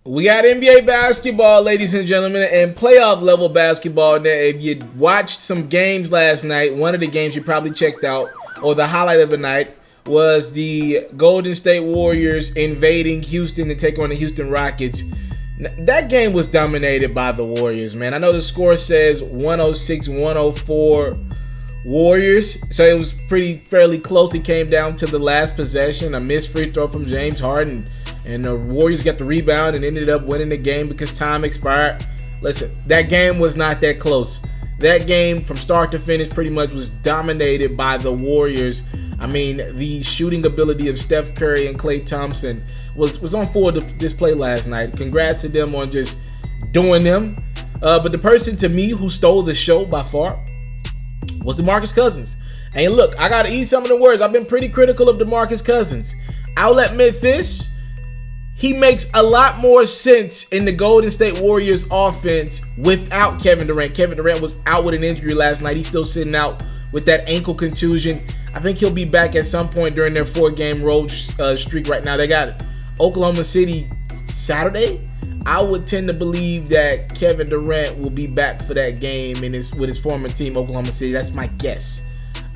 We got NBA basketball, ladies and gentlemen, and playoff level basketball. Now, if you watched some games last night, one of the games you probably checked out, or the highlight of the night, was the Golden State Warriors invading Houston to take on the Houston Rockets. That game was dominated by the Warriors, man. I know the score says 106-104 Warriors, so it was fairly close. It came down to the last possession, a missed free throw from James Harden, and the Warriors got the rebound and ended up winning the game because time expired. Listen, that game was not that close. That game from start to finish pretty much was dominated by the Warriors. I mean, the shooting ability of Steph Curry and Klay Thompson was on full display last night. Congrats to them on just doing them. But the person to me who stole the show by far was DeMarcus Cousins. And look, I got to eat some of the words. I've been pretty critical of DeMarcus Cousins. I'll admit this. He makes a lot more sense in the Golden State Warriors offense without Kevin Durant. Kevin Durant was out with an injury last night. He's still sitting out with that ankle contusion. I think he'll be back at some point during their 4-game road streak right now. They got Oklahoma City Saturday. I would tend to believe that Kevin Durant will be back for that game with his former team, Oklahoma City. That's my guess.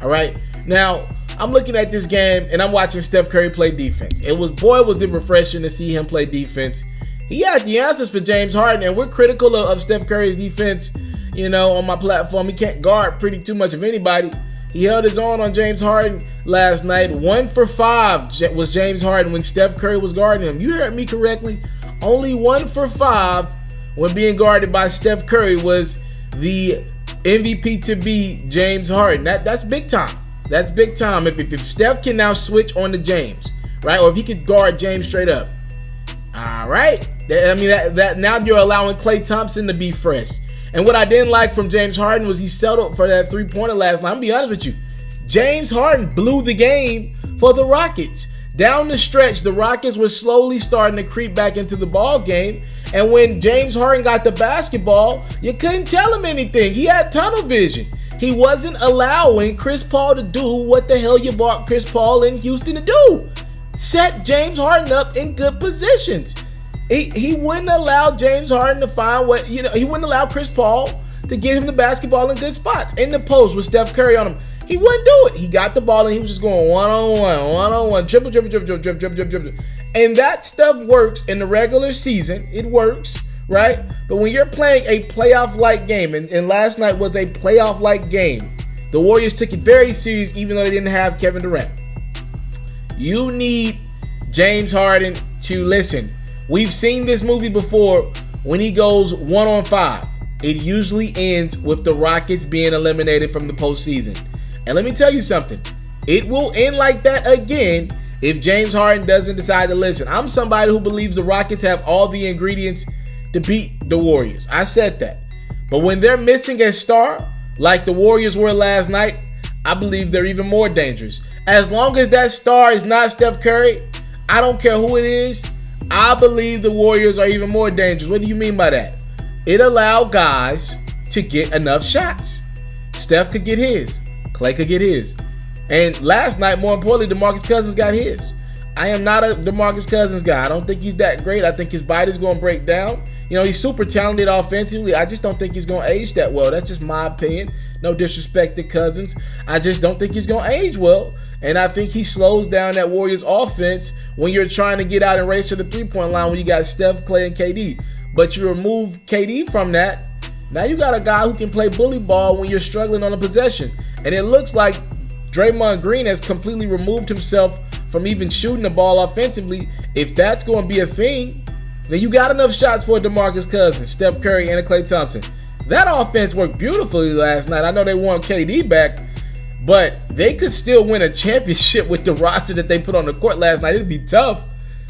All right. Now, I'm looking at this game and I'm watching Steph Curry play defense. Was it refreshing to see him play defense. He had the answers for James Harden, and we're critical of Steph Curry's defense, on my platform. He can't guard pretty too much of anybody. He held his own on James Harden last night. 1 for 5 was James Harden when Steph Curry was guarding him. You heard me correctly. Only 1 for 5 when being guarded by Steph Curry was the MVP to be James Harden. That's big time. That's big time. If Steph can now switch on to James, right? Or if he could guard James straight up. All right. That now you're allowing Klay Thompson to be fresh. And what I didn't like from James Harden was he settled for that three-pointer last night. I'm going to be honest with you. James Harden blew the game for the Rockets. Down the stretch, the Rockets were slowly starting to creep back into the ball game. And when James Harden got the basketball, you couldn't tell him anything. He had tunnel vision. He wasn't allowing Chris Paul to do what the hell you bought Chris Paul in Houston to do. Set James Harden up in good positions. He wouldn't allow James Harden to find he wouldn't allow Chris Paul to get him the basketball in good spots. In the post with Steph Curry on him, he wouldn't do it. He got the ball and he was just going one-on-one, dribble. And that stuff works in the regular season. It works, right? But when you're playing a playoff-like game, and last night was a playoff-like game, the Warriors took it very serious even though they didn't have Kevin Durant. You need James Harden to listen. We've seen this movie before when he goes 1-on-5. It usually ends with the Rockets being eliminated from the postseason. And let me tell you something. It will end like that again if James Harden doesn't decide to listen. I'm somebody who believes the Rockets have all the ingredients to beat the Warriors. I said that. But when they're missing a star, like the Warriors were last night, I believe they're even more dangerous. As long as that star is not Steph Curry, I don't care who it is, I believe the Warriors are even more dangerous. What do you mean by that? It allowed guys to get enough shots. Steph could get his. Klay could get his. And last night, more importantly, DeMarcus Cousins got his. I am not a DeMarcus Cousins guy. I don't think he's that great. I think his body's going to break down. He's super talented offensively. I just don't think he's going to age that well. That's just my opinion. No disrespect to Cousins. I just don't think he's going to age well. And I think he slows down that Warriors offense when you're trying to get out and race to the three-point line when you got Steph, Klay, and KD. But you remove KD from that, now you got a guy who can play bully ball when you're struggling on a possession. And it looks like Draymond Green has completely removed himself from even shooting the ball offensively. If that's going to be a thing, then you got enough shots for DeMarcus Cousins, Steph Curry, and Klay Thompson. That offense worked beautifully last night. I know they won KD back, but they could still win a championship with the roster that they put on the court last night. It'd be tough,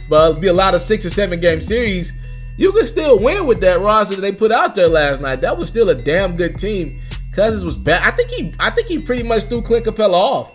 but it'd be a lot of 6 or 7 game series. You could still win with that roster that they put out there last night. That was still a damn good team. Cousins was bad. I think he pretty much threw Clint Capella off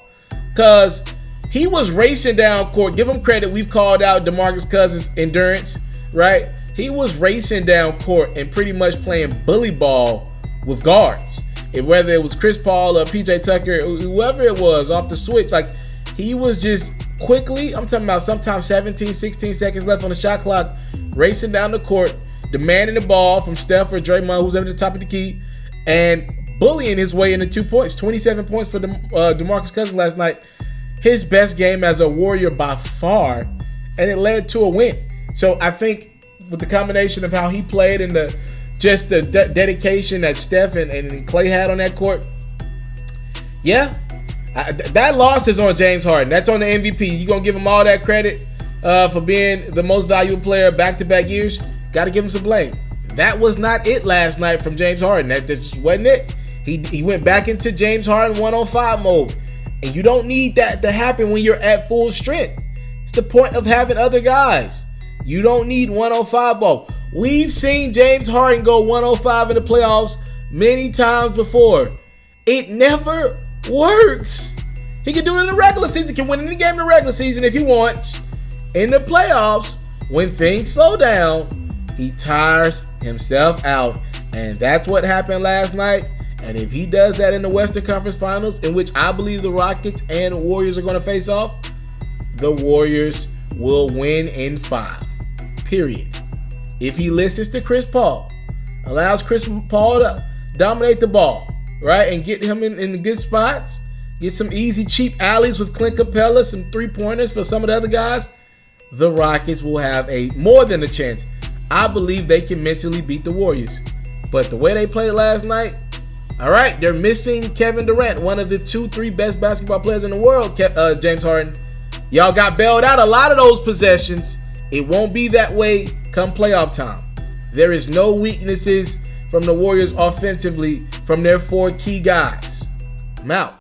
because he was racing down court. Give him credit. We've called out DeMarcus Cousins' endurance, right? He was racing down court and pretty much playing bully ball with guards. And whether it was Chris Paul or PJ Tucker, whoever it was off the switch, like he was just quickly. I'm talking about sometimes 17, 16 seconds left on the shot clock, racing down the court, demanding the ball from Steph or Draymond, who's at the top of the key, and bullying his way into 2 points. 27 points for DeMarcus Cousins last night. His best game as a Warrior by far, and it led to a win. So I think with the combination of how he played and the dedication that Steph and Clay had on that court, yeah, that loss is on James Harden. That's on the MVP. You're going to give him all that credit for being the most valuable player back-to-back years. Got to give him some blame. That was not it last night from James Harden. That just wasn't it. He went back into James Harden 1-on-5 mode. And you don't need that to happen when you're at full strength. It's the point of having other guys. You don't need 1-on-5 ball. We've seen James Harden go 1-on-5 in the playoffs many times before. It never works. He can do it in the regular season. Can win any game in the regular season if he wants. In the playoffs, when things slow down, he tires himself out. And that's what happened last night. And if he does that in the Western Conference Finals, in which I believe the Rockets and Warriors are going to face off, the Warriors will win in 5. Period. If he listens to Chris Paul, allows Chris Paul to dominate the ball, right, and get him in the good spots, get some easy, cheap alleys with Clint Capella, some three-pointers for some of the other guys, the Rockets will have a more than a chance. I believe they can mentally beat the Warriors. But the way they played last night, all right, they're missing Kevin Durant, one of the 2-3 best basketball players in the world, James Harden. Y'all got bailed out a lot of those possessions. It won't be that way come playoff time. There is no weaknesses from the Warriors offensively from their 4 key guys. I'm out.